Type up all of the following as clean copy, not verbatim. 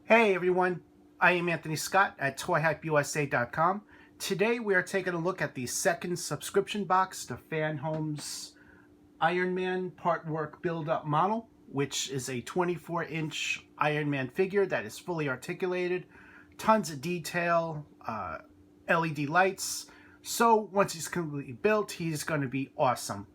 Hey everyone, I am Anthony Scott at ToyHypeUSA.com. Today we are taking a look at the second subscription box to FanHome's Iron Man Partwork build-up model, which is a 24-inch Iron Man figure that is fully articulated, tons of detail, LED lights. So once he's completely built, he's going to be awesome.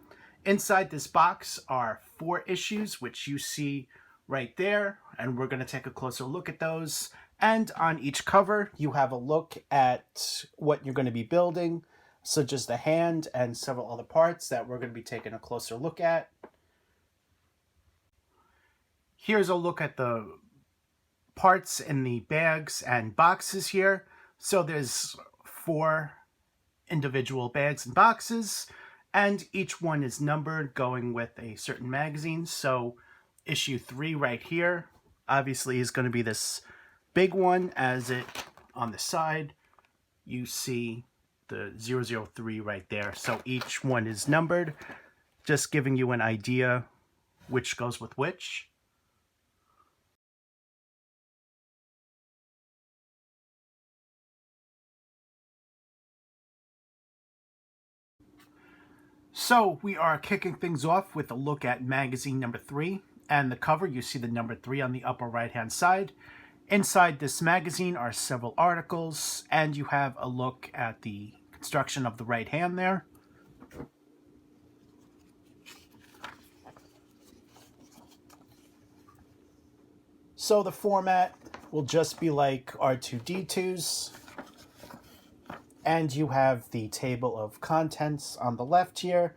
Inside this box are 4 issues, which you see right there, and we're going to take a closer look at those. And on each cover, you have a look at what you're going to be building, such as the hand and several other parts that we're going to be taking a closer look at. Here's a look at the parts in the bags and boxes here. So there's 4 individual bags and boxes, and each one is numbered going with a certain magazine. So issue 3 right here obviously is going to be this big one, as it on the side you see the 003 right there. So each one is numbered, just giving you an idea which goes with which. So we are kicking things off with a look at magazine number 3. And the cover, you see the number 3 on the upper right hand side. Inside this magazine are several articles, and you have a look at the construction of the right hand there. So the format will just be like R2-D2's. And you have the table of contents on the left here.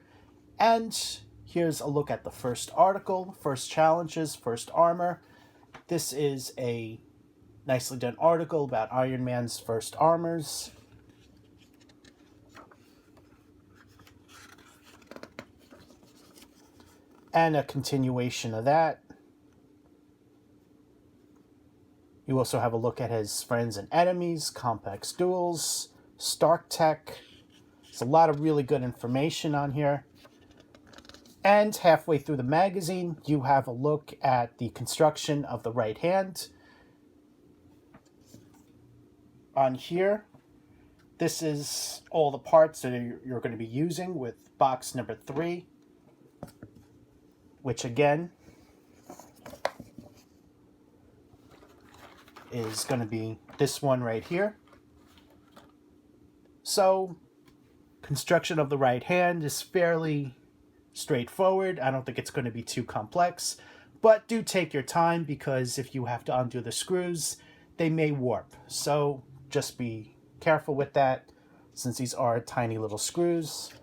And here's a look at the first article, first challenges, first armor. This is a nicely done article about Iron Man's first armors. And a continuation of that. You also have a look at his friends and enemies, complex duels, Stark Tech. There's a lot of really good information on here. And halfway through the magazine, you have a look at the construction of the right hand. On here, this is all the parts that you're going to be using with box number 3, which again is going to be this one right here. So, construction of the right hand is fairly straightforward. I don't think it's going to be too complex, but do take your time, because if you have to undo the screws, they may warp. So just be careful with that, since these are tiny little screws.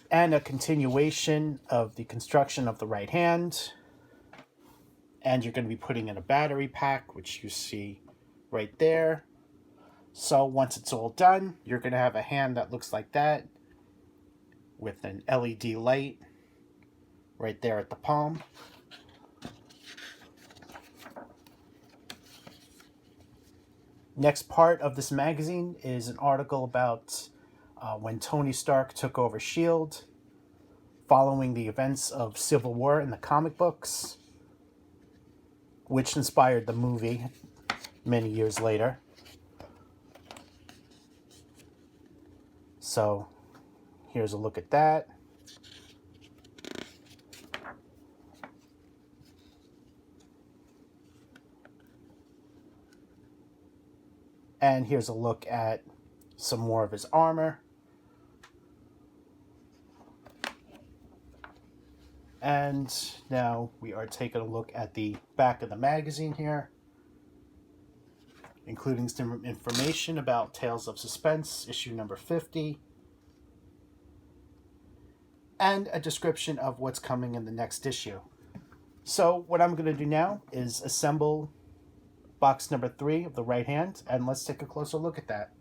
And a continuation of the construction of the right hand. And you're going to be putting in a battery pack, which you see right there. So once it's all done, you're going to have a hand that looks like that, with an LED light right there at the palm. Next part of this magazine is an article about when Tony Stark took over S.H.I.E.L.D., following the events of Civil War in the comic books, which inspired the movie many years later. So here's a look at that. And here's a look at some more of his armor. And now we are taking a look at the back of the magazine here, including some information about Tales of Suspense, issue number 50. And a description of what's coming in the next issue. So what I'm going to do now is assemble box number 3 of the right hand, and let's take a closer look at that.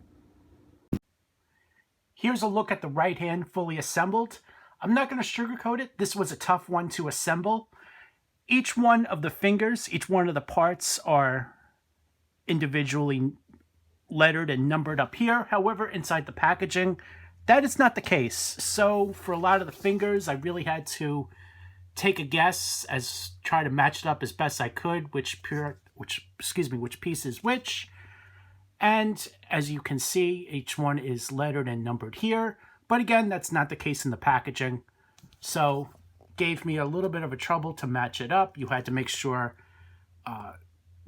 Here's a look at the right hand fully assembled. I'm not going to sugarcoat it. This was a tough one to assemble. Each one of the fingers, each one of the parts are individually lettered and numbered up here. However, inside the packaging, that is not the case. So for a lot of the fingers, I really had to take a guess, try to match it up as best I could, which piece is which. And as you can see, each one is lettered and numbered here. But again, that's not the case in the packaging. So gave me a little bit of a trouble to match it up. You had to make sure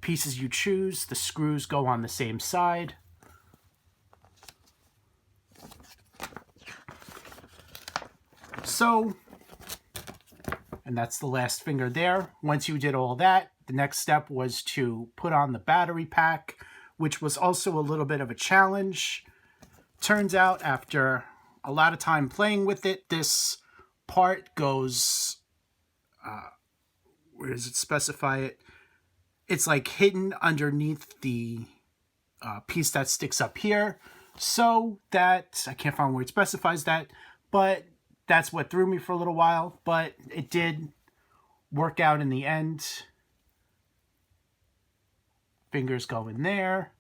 pieces you choose, the screws go on the same side. So, and that's the last finger there. Once you did all that, the next step was to put on the battery pack, which was also a little bit of a challenge. Turns out after a lot of time playing with it, this part goes, where does it specify it? It's like hidden underneath the piece that sticks up here. So that, I can't find where it specifies that, but that's what threw me for a little while, but it did work out in the end. Fingers go in there.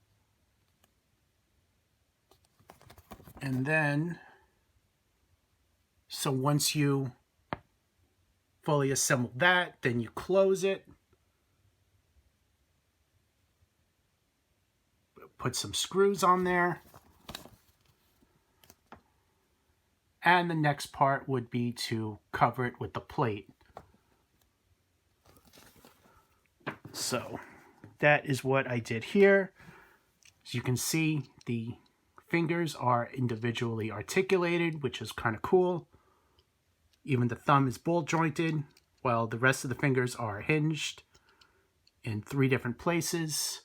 And then, so once you fully assemble that, then you close it. Put some screws on there. And the next part would be to cover it with the plate. So that is what I did here. As you can see, the fingers are individually articulated, which is kind of cool. Even the thumb is ball jointed, while the rest of the fingers are hinged in 3 different places.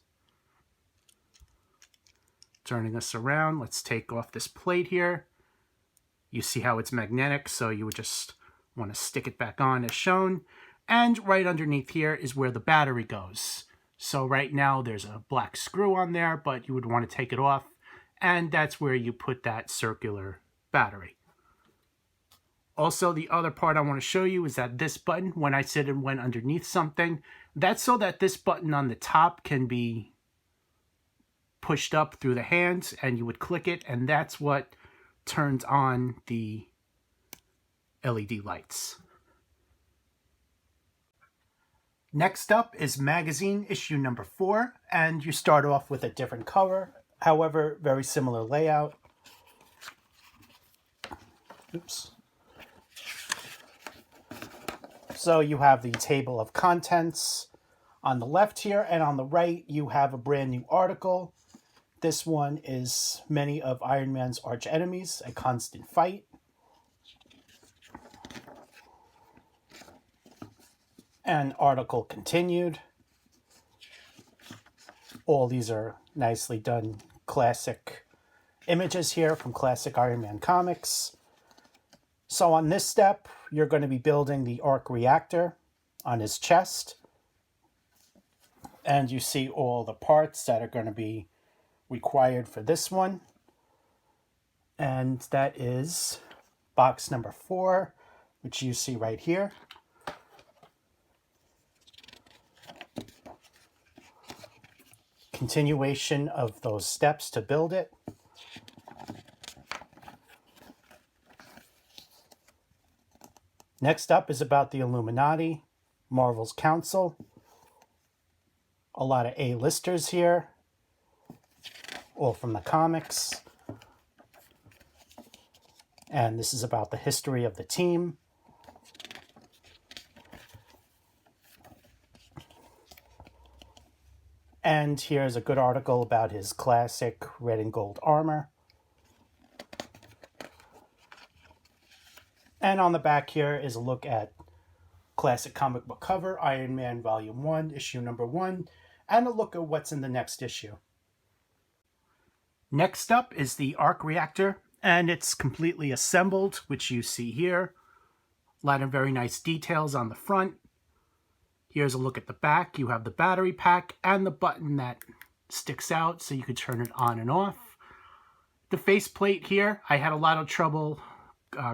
Turning us around, let's take off this plate here. You see how it's magnetic, so you would just want to stick it back on as shown. And right underneath here is where the battery goes. So right now there's a black screw on there, but you would want to take it off. And that's where you put that circular battery. Also, the other part I want to show you is that this button, when I said it went underneath something, that's so that this button on the top can be pushed up through the hands, and you would click it, and that's what turns on the LED lights. Next up is magazine issue number 4, and you start off with a different cover, however, very similar layout. Oops. So you have the table of contents on the left here, and on the right you have a brand new article. This one is many of Iron Man's arch enemies, a constant fight. And article continued. All these are nicely done classic images here from classic Iron Man comics. So on this step, you're going to be building the arc reactor on his chest. And you see all the parts that are going to be required for this one. And that is box number 4, which you see right here. Continuation of those steps to build it. Next up is about the Illuminati, Marvel's Council. A lot of A-listers here, all from the comics. And this is about the history of the team. And here's a good article about his classic red and gold armor. And on the back here is a look at classic comic book cover, Iron Man Volume 1, issue number 1, and a look at what's in the next issue. Next up is the arc reactor, and it's completely assembled, which you see here. A lot of very nice details on the front. Here's a look at the back. You have the battery pack and the button that sticks out so you can turn it on and off. The faceplate here, I had a lot of trouble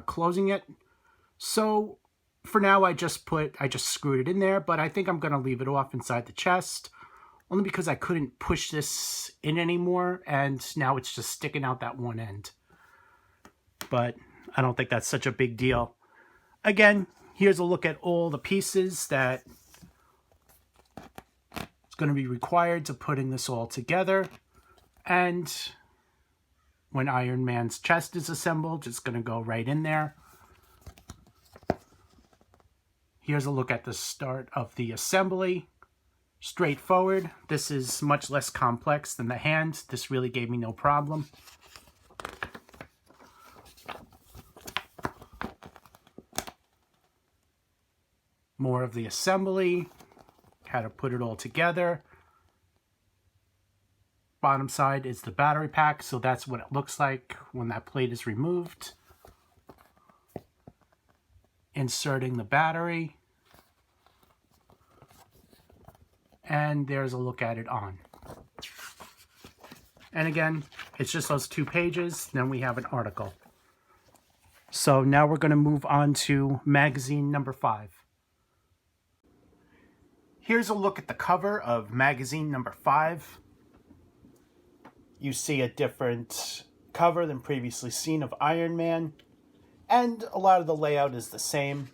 closing it. So for now, I just screwed it in there, but I think I'm going to leave it off inside the chest, only because I couldn't push this in anymore, and now it's just sticking out that one end. But I don't think that's such a big deal. Again, Here's a look at all the pieces that is going to be required to putting this all together. And when Iron Man's chest is assembled, it's going to go right in there. Here's a look at the start of the assembly. Straightforward. This is much less complex than the hand. This really gave me no problem. More of the assembly, how to put it all together. Bottom side is the battery pack, so that's what it looks like when that plate is removed. Inserting the battery. And there's a look at it on. And again, it's just those 2 pages, then we have an article. So now we're going to move on to magazine number 5. Here's a look at the cover of magazine number 5. You see a different cover than previously seen of Iron Man, and a lot of the layout is the same.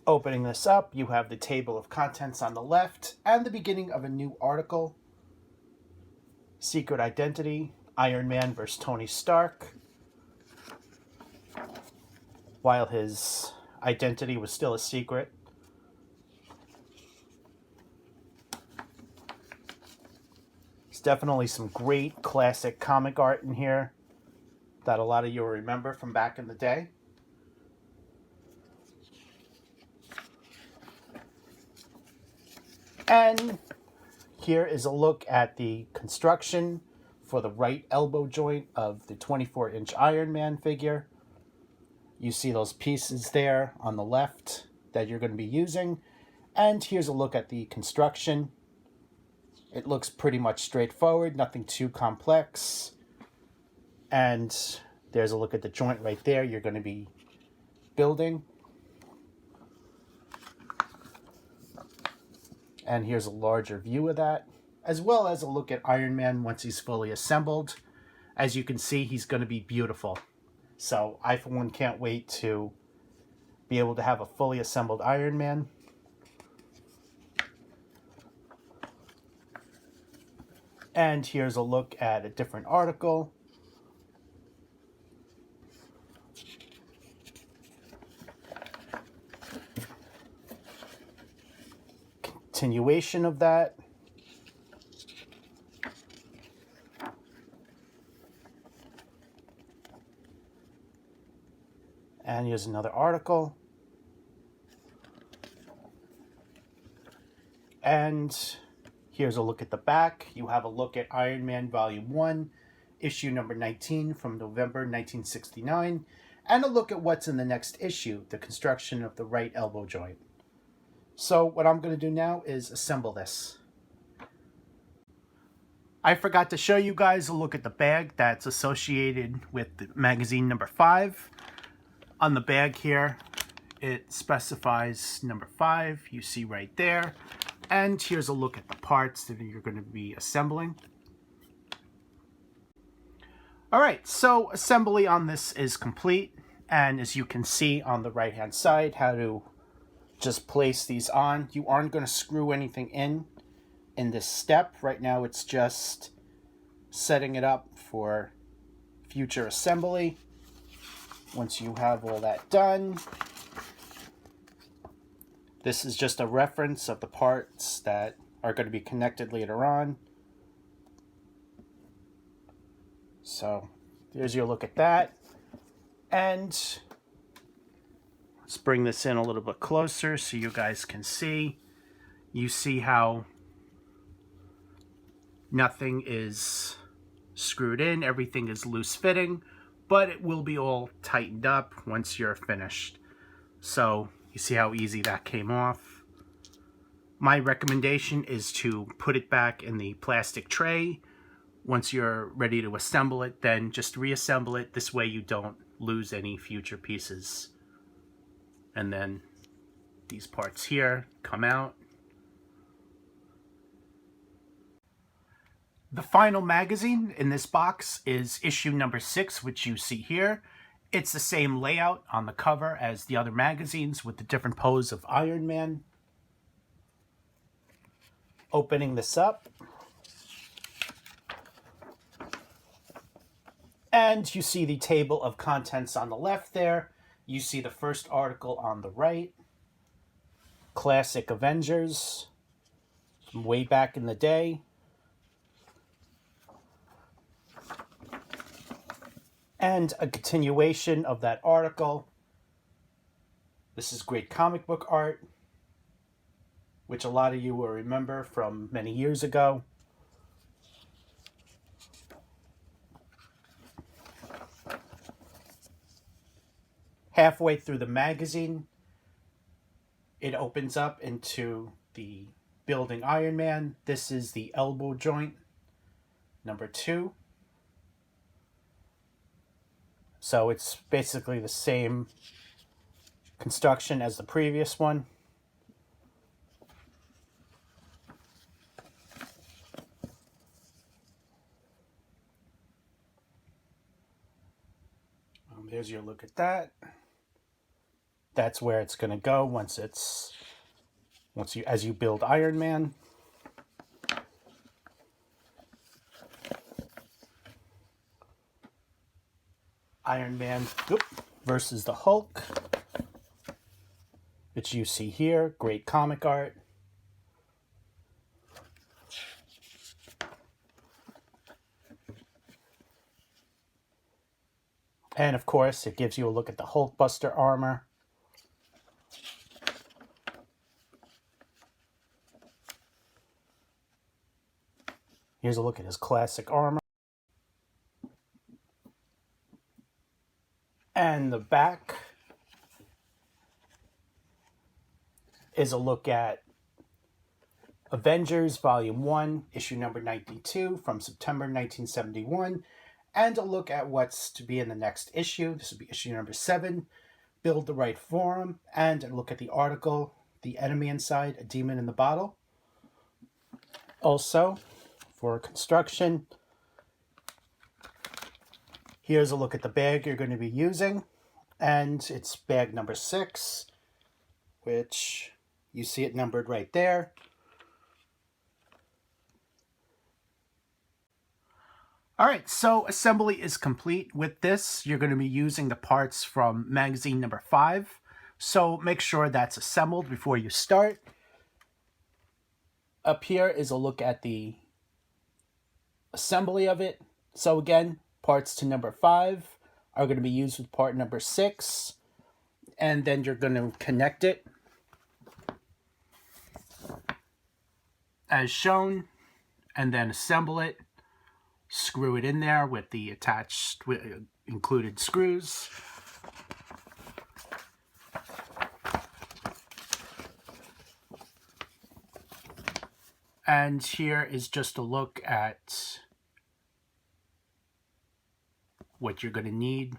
Opening this up, you have the table of contents on the left and the beginning of a new article. Secret Identity, Iron Man vs. Tony Stark. While his identity was still a secret. There's definitely some great classic comic art in here that a lot of you will remember from back in the day. And here is a look at the construction for the right elbow joint of the 24-inch Iron Man figure. You see those pieces there on the left that you're going to be using. And here's a look at the construction. It looks pretty much straightforward, nothing too complex. And there's a look at the joint right there you're going to be building. And here's a larger view of that, as well as a look at Iron Man once he's fully assembled. As you can see, he's going to be beautiful. So I, for one, can't wait to be able to have a fully assembled Iron Man. And here's a look at a different article. Continuation of that. And here's another article. And here's a look at the back. You have a look at Iron Man Volume 1, issue number 19 from November 1969. And a look at what's in the next issue, the construction of the right elbow joint. So what I'm going to do now is assemble this. I forgot to show you guys a look at the bag that's associated with the magazine number 5. On the bag here, it specifies number 5, you see right there. And here's a look at the parts that you're going to be assembling. Alright, so assembly on this is complete. And as you can see on the right hand side, how to just place these on. You aren't going to screw anything in this step. Right now it's just setting it up for future assembly. Once you have all that done, this is just a reference of the parts that are going to be connected later on. So there's your look at that. And let's bring this in a little bit closer so you guys can see. You see how nothing is screwed in, everything is loose fitting, but it will be all tightened up once you're finished. So you see how easy that came off. My recommendation is to put it back in the plastic tray. Once you're ready to assemble it, then just reassemble it. This way you don't lose any future pieces. And then these parts here come out. The final magazine in this box is issue number 6, which you see here. It's the same layout on the cover as the other magazines with the different pose of Iron Man. Opening this up. And you see the table of contents on the left there. You see the first article on the right. Classic Avengers from way back in the day. And a continuation of that article. This is great comic book art, which a lot of you will remember from many years ago. Halfway through the magazine, it opens up into the building Iron Man. This is the elbow joint, number 2. So it's basically the same construction as the previous one. There's your look at that. That's where it's going to go as you build Iron Man. Iron Man versus the Hulk, which you see here. Great comic art. And of course, it gives you a look at the Hulkbuster armor. Here's a look at his classic armor. And the back is a look at Avengers Volume 1, issue number 92 from September 1971. And a look at what's to be in the next issue. This will be issue number 7, Build the Right Forum. And a look at the article, The Enemy Inside, A Demon in the Bottle. Also, for construction, here's a look at the bag you're going to be using. And it's bag number 6, which you see it numbered right there. All right, so assembly is complete with this. You're going to be using the parts from magazine number 5. So make sure that's assembled before you start. Up here is a look at the assembly of it. So again, parts to number 5 are going to be used with part number 6. And then you're going to connect it as shown, and then assemble it. Screw it in there with the attached included screws. And here is just a look at what you're going to need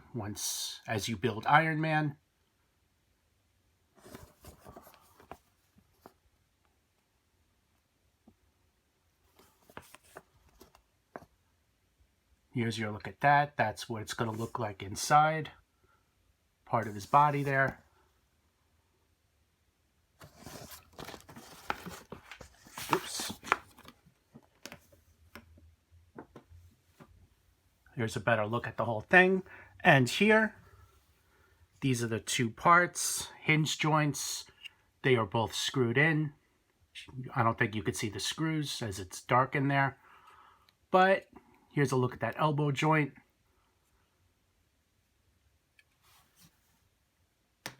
as you build Iron Man. Here's your look at that. That's what it's going to look like inside. Part of his body there. Oops. Here's a better look at the whole thing. And here, these are the 2 parts, hinge joints. They are both screwed in. I don't think you could see the screws as it's dark in there. But here's a look at that elbow joint.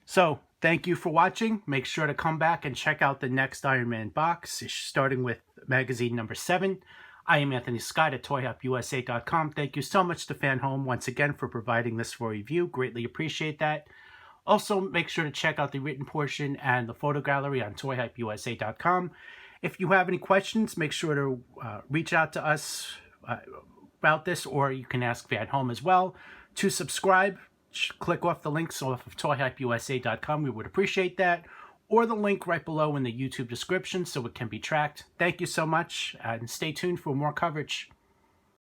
So, thank you for watching. Make sure to come back and check out the next Iron Man box, starting with magazine number 7. I am Anthony Scott at toyhopusa.com. Thank you so much to FanHome once again for providing this for review. Greatly appreciate that. Also, make sure to check out the written portion and the photo gallery on toyhopusa.com. If you have any questions, make sure to reach out to us about this, or you can ask FanHome as well. To subscribe, click off the links off of toyhopusa.com. We would appreciate that. Or the link right below in the YouTube description so it can be tracked. Thank you so much, and stay tuned for more coverage.